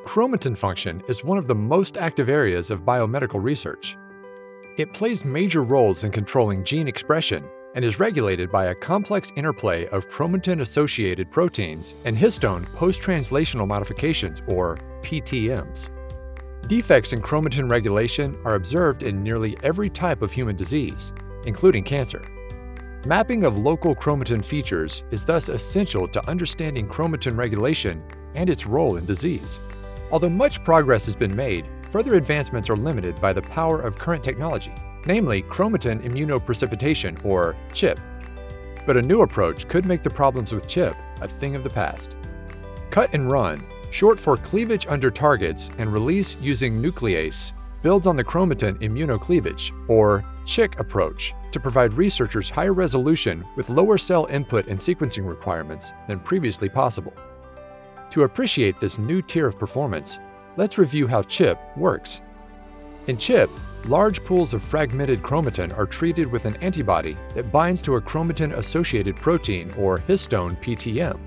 Chromatin function is one of the most active areas of biomedical research. It plays major roles in controlling gene expression and is regulated by a complex interplay of chromatin-associated proteins and histone post-translational modifications, or PTMs. Defects in chromatin regulation are observed in nearly every type of human disease, including cancer. Mapping of local chromatin features is thus essential to understanding chromatin regulation and its role in disease. Although much progress has been made, further advancements are limited by the power of current technology, namely chromatin immunoprecipitation, or ChIP. But a new approach could make the problems with ChIP a thing of the past. CUT&RUN, short for cleavage under targets and release using nuclease, builds on the chromatin immunocleavage, or ChIP approach, to provide researchers higher resolution with lower cell input and sequencing requirements than previously possible. To appreciate this new tier of performance, let's review how ChIP works. In ChIP, large pools of fragmented chromatin are treated with an antibody that binds to a chromatin-associated protein, or histone PTM.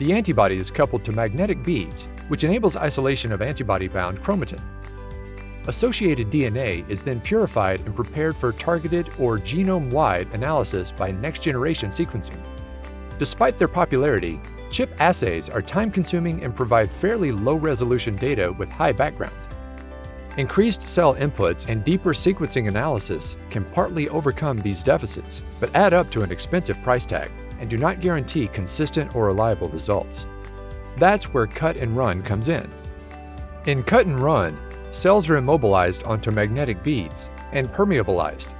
The antibody is coupled to magnetic beads, which enables isolation of antibody-bound chromatin. Associated DNA is then purified and prepared for targeted or genome-wide analysis by next-generation sequencing. Despite their popularity, ChIP assays are time-consuming and provide fairly low-resolution data with high background. Increased cell inputs and deeper sequencing analysis can partly overcome these deficits, but add up to an expensive price tag and do not guarantee consistent or reliable results. That's where CUT&RUN comes in. In CUT&RUN, cells are immobilized onto magnetic beads and permeabilized.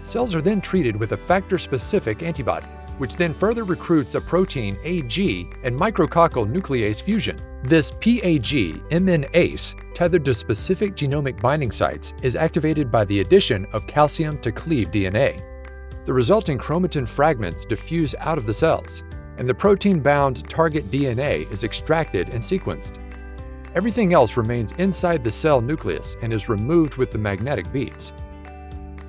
Cells are then treated with a factor-specific antibody, which then further recruits a protein AG and micrococcal nuclease fusion. This PAG-MNase, tethered to specific genomic binding sites, is activated by the addition of calcium to cleave DNA. The resulting chromatin fragments diffuse out of the cells, and the protein-bound target DNA is extracted and sequenced. Everything else remains inside the cell nucleus and is removed with the magnetic beads.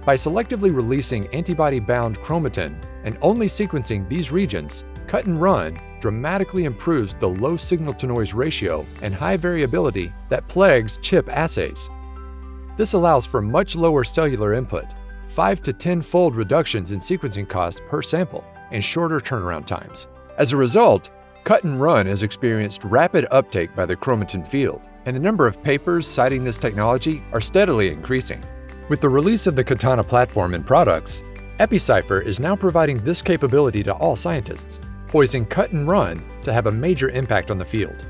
By selectively releasing antibody-bound chromatin and only sequencing these regions, CUT&RUN dramatically improves the low signal-to-noise ratio and high variability that plagues ChIP assays. This allows for much lower cellular input, 5 to 10-fold reductions in sequencing costs per sample, and shorter turnaround times. As a result, CUT&RUN has experienced rapid uptake by the chromatin field, and the number of papers citing this technology are steadily increasing. With the release of the Katana platform and products, EpiCypher is now providing this capability to all scientists, poising CUT&RUN to have a major impact on the field.